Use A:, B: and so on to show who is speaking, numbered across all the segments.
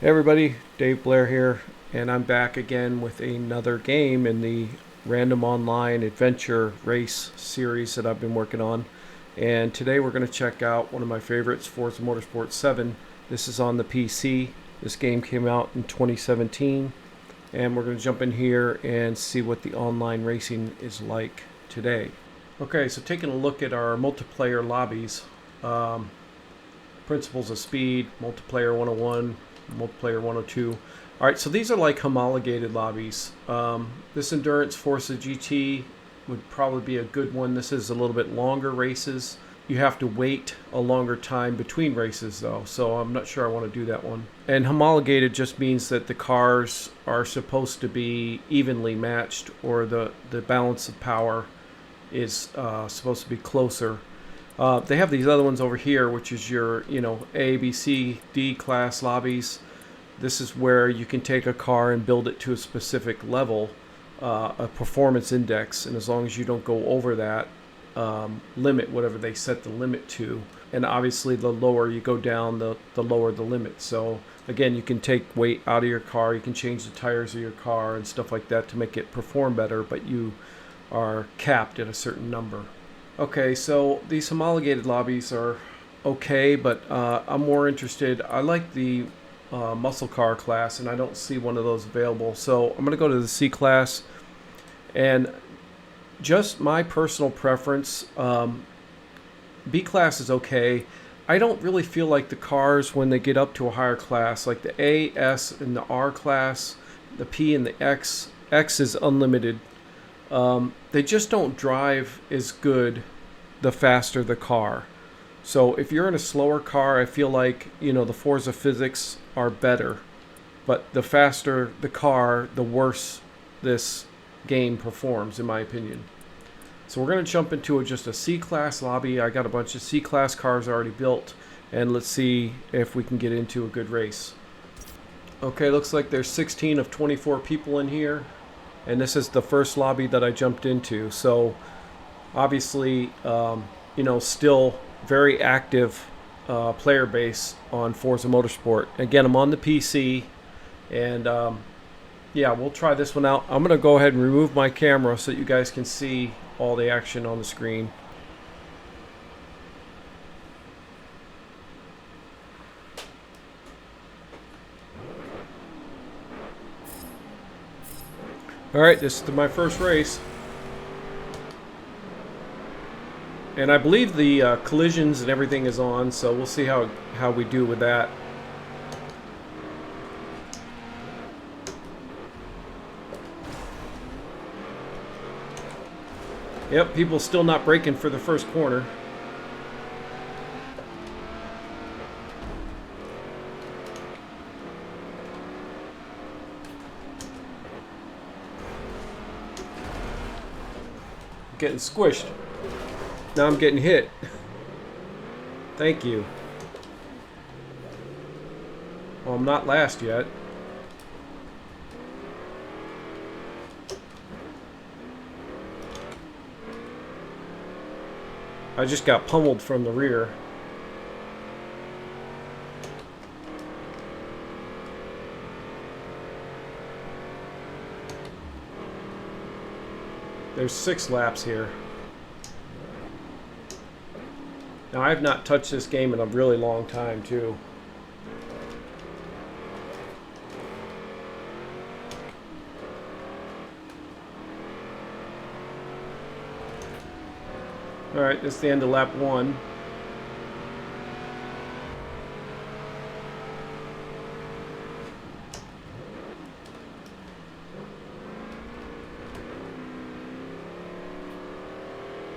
A: Hey everybody, Dave Blair here, and I'm back again with another game in the Random Online Adventure Race series that I've been working on. And today we're going to check out one of my favorites, Forza Motorsport 7. This is on the PC. This game came out in 2017, and we're going to jump in here and see what the online racing is like today. Okay, so taking a look at our multiplayer lobbies, principles of speed, multiplayer 101, multiplayer 102. All right, so these are like homologated lobbies. This Endurance Forza GT would probably be a good one. This is a little bit longer races. You have to wait a longer time between races though, so I'm not sure I want to do that one. And homologated just means that the cars are supposed to be evenly matched, or the balance of power is supposed to be closer. They have these other ones over here, which is your, A, B, C, D class lobbies. This is where you can take a car and build it to a specific level, a performance index, and as long as you don't go over that limit, whatever they set the limit to, and obviously the lower you go down, the lower the limit. So again, you can take weight out of your car, you can change the tires of your car and stuff like that to make it perform better, but you are capped at a certain number. Okay, so these homologated lobbies are okay, but I'm more interested. I like the muscle car class, and I don't see one of those available. So I'm going to go to the C class, and just my personal preference, B class is okay. I don't really feel like the cars, when they get up to a higher class, like the A, S, and the R class, the P and the X is unlimited. They just don't drive as good the faster the car. So if you're in a slower car, I feel like, the Forza physics are better. But the faster the car, the worse this game performs, in my opinion. So we're going to jump into just a C-Class lobby. I got a bunch of C-Class cars already built, and let's see if we can get into a good race. Okay, looks like there's 16 of 24 people in here, and this is the first lobby that I jumped into. So obviously, still very active player base on Forza Motorsport. Again, I'm on the PC, and yeah, we'll try this one out. I'm going to go ahead and remove my camera so that you guys can see all the action on the screen. All right, this is my first race. And I believe the collisions and everything is on, so we'll see how we do with that. Yep, people still not braking for the first corner. Getting squished. Now I'm getting hit. Thank you. Well, I'm not last yet. I just got pummeled from the rear. There's 6 laps here. Now, I have not touched this game in a really long time, too. Alright, this is the end of lap 1.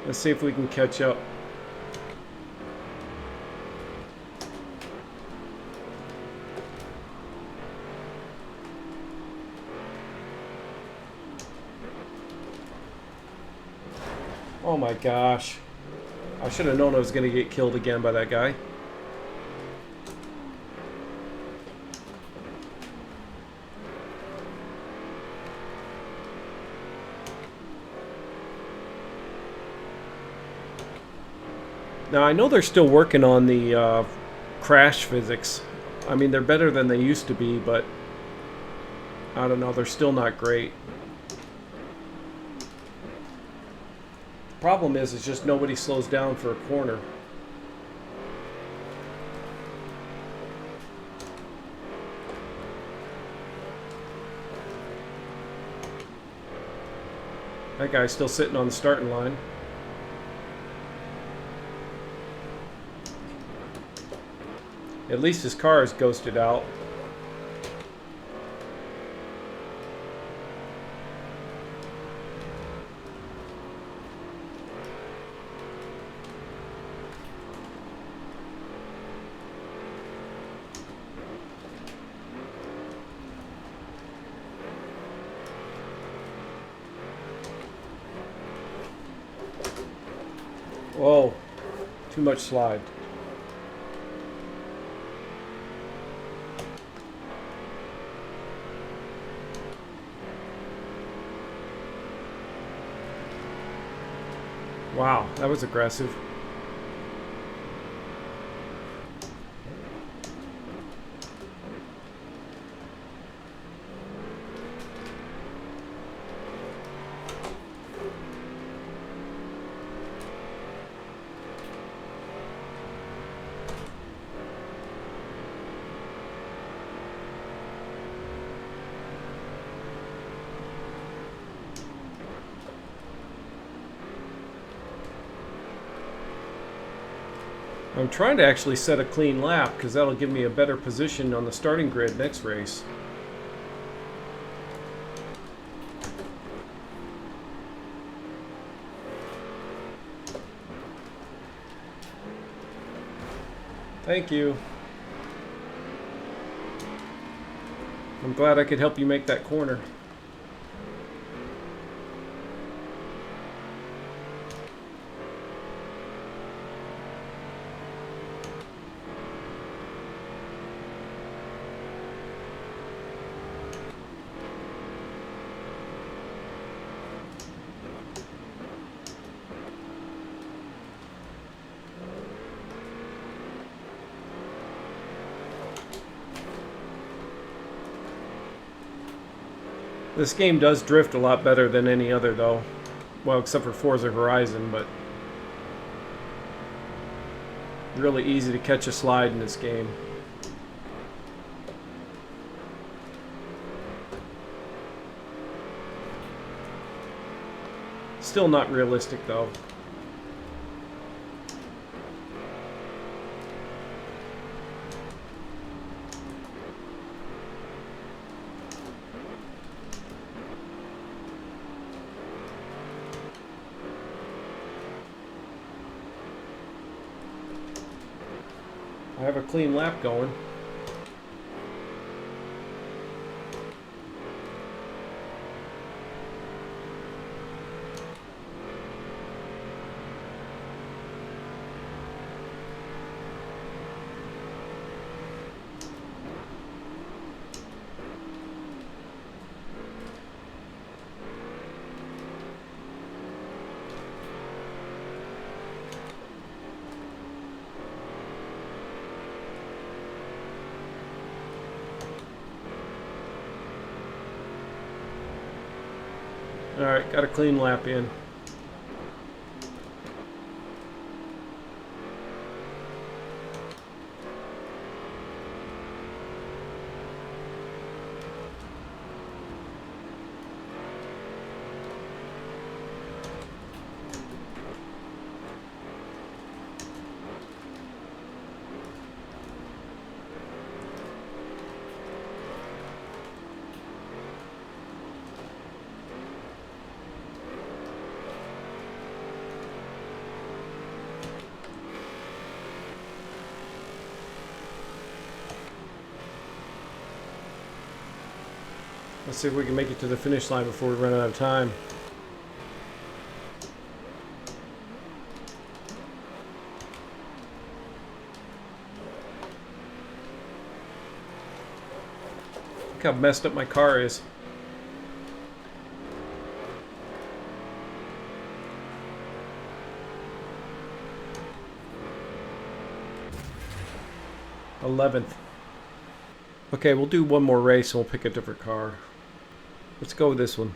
A: Let's see if we can catch up. Oh my gosh. I should have known I was going to get killed again by that guy. Now I know they're still working on the crash physics I mean, they're better than they used to be, but I don't know, they're still not great. The problem is just nobody slows down for a corner. That guy's still sitting on the starting line. At least his car is ghosted out. Whoa, too much slide. Wow, that was aggressive. I'm trying to actually set a clean lap because that'll give me a better position on the starting grid next race. Thank you. I'm glad I could help you make that corner. This game does drift a lot better than any other, though. Well, except for Forza Horizon, but really easy to catch a slide in this game. Still not realistic, though. I have a clean lap going. Alright, got a clean lap in. Let's see if we can make it to the finish line before we run out of time. Look how messed up my car is. '11th. Okay, we'll do one more race and we'll pick a different car. Let's go with this one.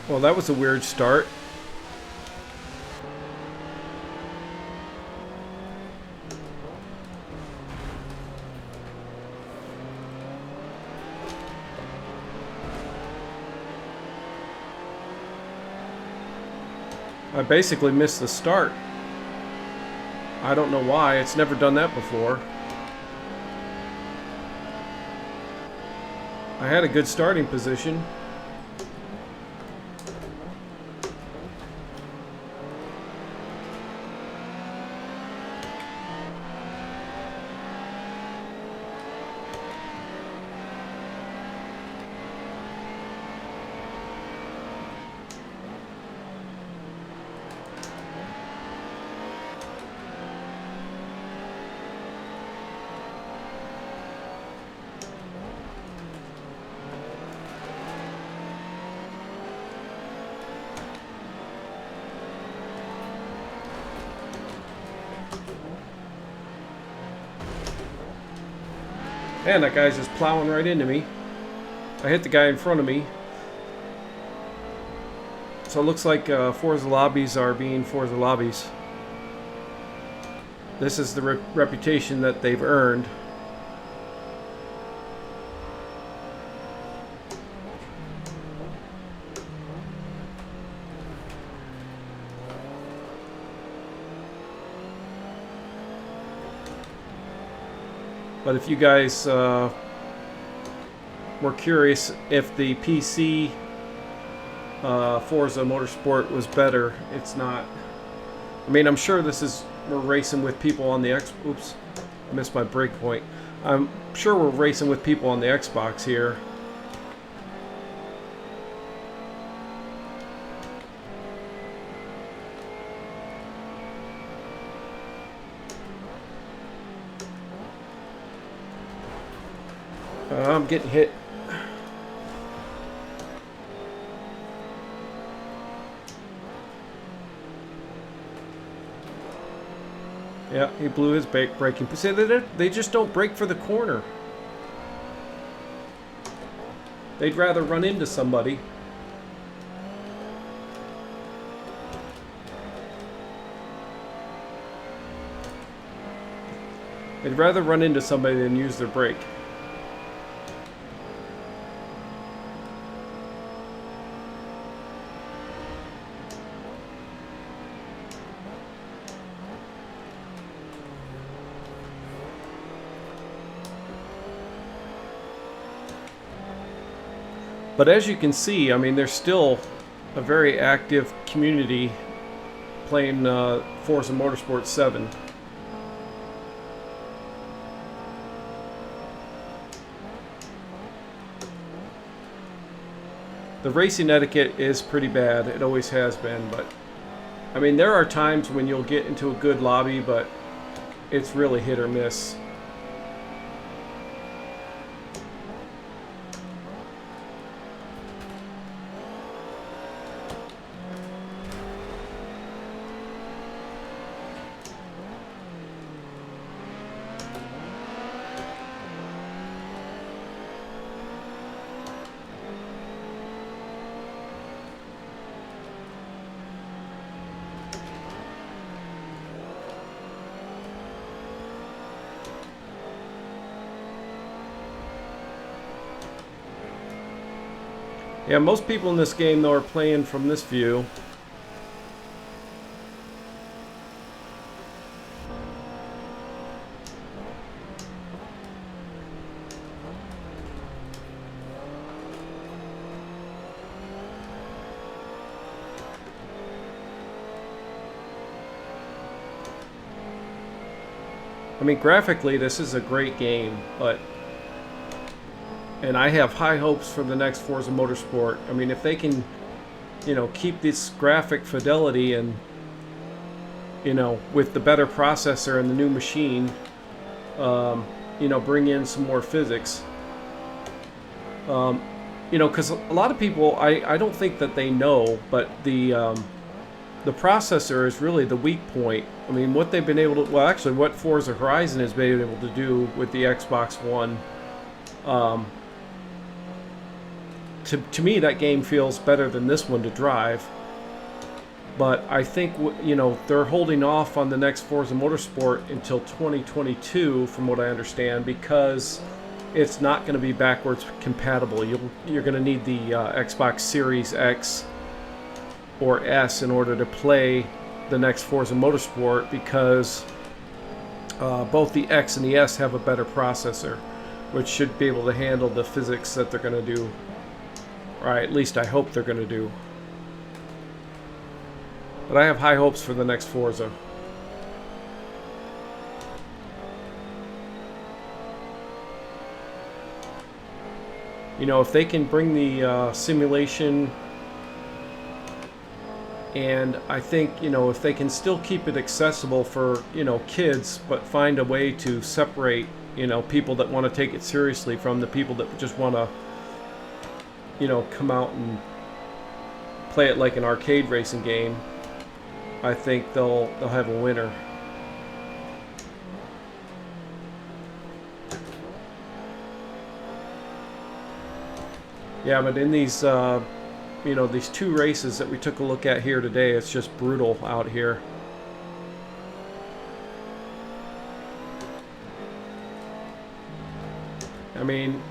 A: Well, that was a weird start. I basically missed the start. I don't know why. It's never done that before. I had a good starting position. Man, that guy's just plowing right into me. I hit the guy in front of me. So it looks like Forza lobbies are being Forza lobbies. This is the reputation that they've earned. But if you guys were curious if the PC Forza Motorsport was better, it's not. I mean, I'm sure we're racing with people on the oops, I missed my brake point. I'm sure we're racing with people on the Xbox here. I'm getting hit. Yeah, he blew his braking. See, they just don't brake for the corner. They'd rather run into somebody. They'd rather run into somebody than use their brake. But as you can see, I mean, there's still a very active community playing Forza Motorsport 7. The racing etiquette is pretty bad. It always has been, but I mean, there are times when you'll get into a good lobby, but it's really hit or miss. Yeah, most people in this game, though, are playing from this view. I mean, graphically, this is a great game, but... And I have high hopes for the next Forza Motorsport. I mean, if they can, you know, keep this graphic fidelity and, you know, with the better processor and the new machine, you know, bring in some more physics. You know, because a lot of people, I don't think that they know, but the the processor is really the weak point. I mean, what they've been able to, well, actually, what Forza Horizon has been able to do with the Xbox One, to me, that game feels better than this one to drive. But I think, you know, they're holding off on the next Forza Motorsport until 2022, from what I understand, because it's not going to be backwards compatible. You're going to need the Xbox Series X or S in order to play the next Forza Motorsport, because both the X and the S have a better processor, which should be able to handle the physics that they're going to do, or at least I hope they're going to do. But I have high hopes for the next Forza. You know, if they can bring the simulation, and I think, you know, if they can still keep it accessible for, you know, kids, but find a way to separate, you know, people that want to take it seriously from the people that just want to, you know, come out and play it like an arcade racing game, I think they'll have a winner. Yeah, but in these, you know, these two races that we took a look at here today, it's just brutal out here. I mean,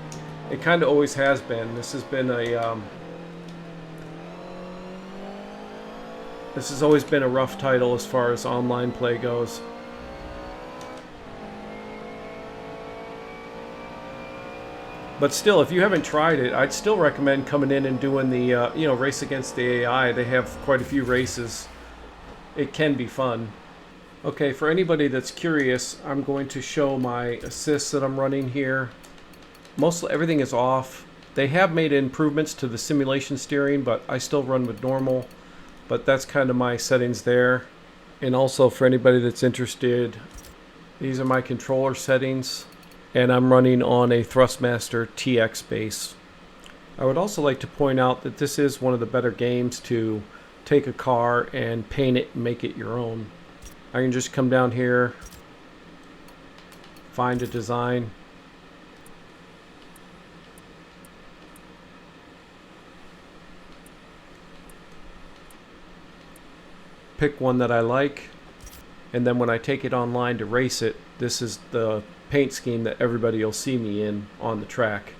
A: it kind of always has been. This has been a, this has always been a rough title as far as online play goes. But still, if you haven't tried it, I'd still recommend coming in and doing the, you know, race against the AI. They have quite a few races. It can be fun. Okay, for anybody that's curious, I'm going to show my assists that I'm running here. Mostly everything is off. They have made improvements to the simulation steering, but I still run with normal. But that's kind of my settings there. And also for anybody that's interested, these are my controller settings. And I'm running on a Thrustmaster TX base. I would also like to point out that this is one of the better games to take a car and paint it and make it your own. I can just come down here, find a design, pick one that I like, and then when I take it online to race it, this is the paint scheme that everybody will see me in on the track.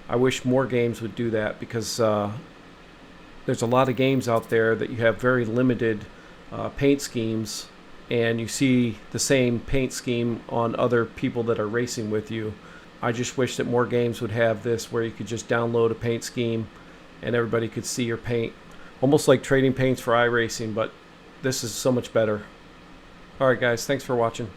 A: I wish more games would do that, because there's a lot of games out there that you have very limited paint schemes, and you see the same paint scheme on other people that are racing with you. I just wish that more games would have this, where you could just download a paint scheme and everybody could see your paint. Almost like trading paints for iRacing, but this is so much better. Alright guys, thanks for watching.